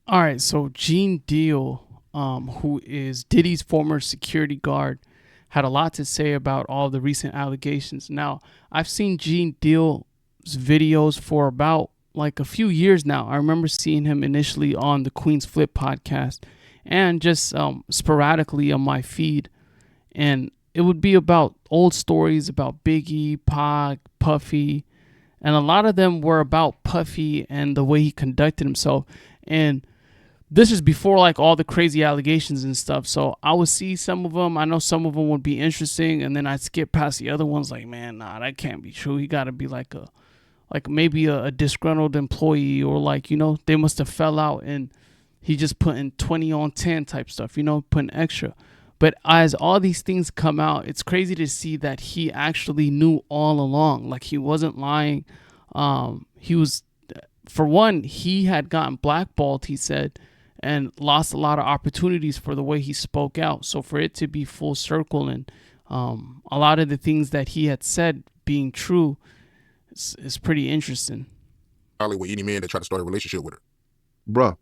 All right, so Gene Deal, who is Diddy's former security guard, had a lot to say about all the recent allegations. Now, I've seen Gene Deal's videos for about like a few years now. I remember seeing him initially on the Queen's Flip podcast and just sporadically on my feed. And it would be about old stories about Biggie, Pac, Puffy, and a lot of them were about Puffy and the way he conducted himself. And this is before like all the crazy allegations and stuff. So I would see some of them. I know some of them would be interesting, and then I'd skip past the other ones. Like, man, nah, that can't be true. He got to be like maybe a disgruntled employee, or like they must have fell out and he just put in 20 on 10 type stuff. Putting extra. But as all these things come out, it's crazy to see that he actually knew all along. Like he wasn't lying. He was, for one, he had gotten blackballed, he said, and lost a lot of opportunities for the way he spoke out. So for it to be full circle and a lot of the things that he had said being true is pretty interesting. Probably with any man that try to start a relationship with her. Bruh,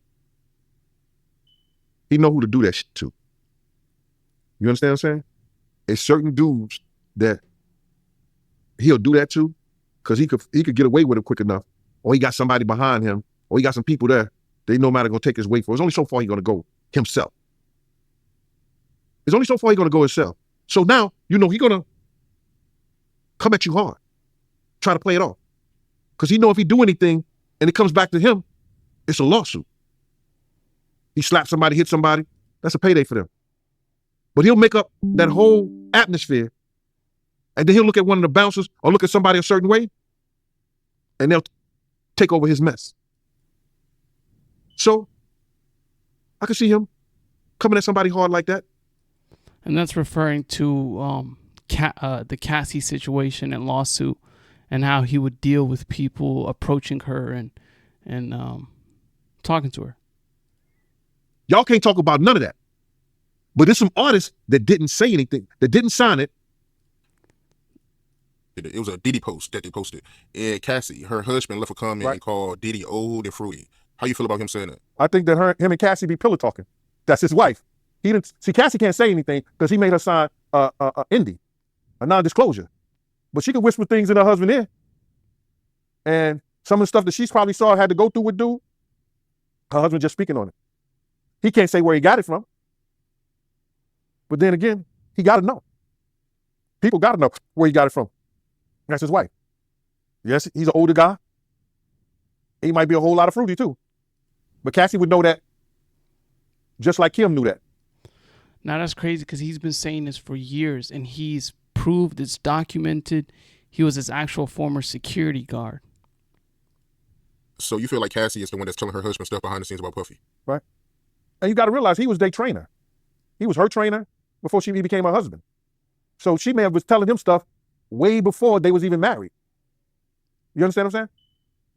he know who to do that shit to. You understand what I'm saying? It's certain dudes that he'll do that to because he could get away with it quick enough, or he got somebody behind him, or he got some people there. They no matter gonna take his weight for. It's only so far he's gonna go himself. It's only so far he's gonna go himself. So now he's gonna come at you hard, try to play it off, because he know if he do anything and it comes back to him, it's a lawsuit. He slapped somebody, hit somebody, that's a payday for them. But he'll make up that whole atmosphere, and then he'll look at one of the bouncers or look at somebody a certain way, and they'll take over his mess. So I could see him coming at somebody hard like that. And that's referring to the Cassie situation and lawsuit, and how he would deal with people approaching her and talking to her. Y'all can't talk about none of that. But there's some artists that didn't say anything, that didn't sign it. It was a Diddy post that they posted. And Cassie, her husband, left a comment and called Diddy old and fruity. How you feel about him saying that? I think that him and Cassie be pillow talking. That's his wife. He didn't see. Cassie can't say anything because he made her sign a ND, a non-disclosure. But she could whisper things in her husband's ear. And some of the stuff that she's probably saw had to go through with dude, her husband just speaking on it. He can't say where he got it from. But then again, he got to know. People got to know where he got it from. That's his wife. Yes, he's an older guy. He might be a whole lot of fruity too. But Cassie would know that just like Kim knew that. Now that's crazy because he's been saying this for years and he's proved, it's documented. He was his actual former security guard. So you feel like Cassie is the one that's telling her husband stuff behind the scenes about Puffy? Right. And you got to realize he was their trainer. He was her trainer before he became her husband. So she may have was telling him stuff way before they was even married. You understand what I'm saying?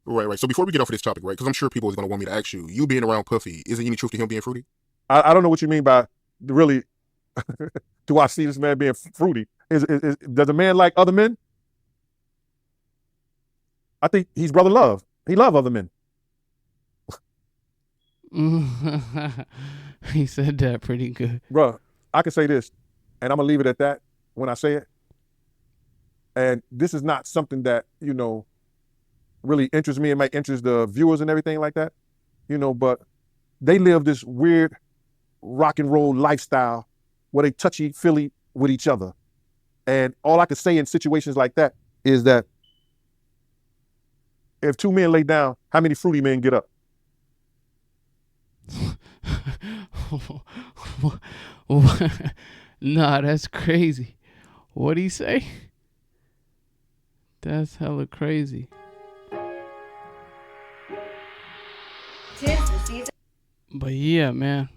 Right. So before we get off of this topic, right, because I'm sure people is going to want me to ask you being around Puffy, is there any truth to him being fruity? I don't know what you mean by really, do I see this man being fruity? Does a man like other men? I think he's brother love. He love other men. He said that pretty good. Bruh, I can say this, and I'm going to leave it at that when I say it. And this is not something that, really interests me and might interest the viewers and everything like that, but they live this weird rock and roll lifestyle where they touchy-feely with each other. And all I can say in situations like that is that if two men lay down, how many fruity men get up? Nah, that's crazy. What'd he say? That's hella crazy. But yeah, man.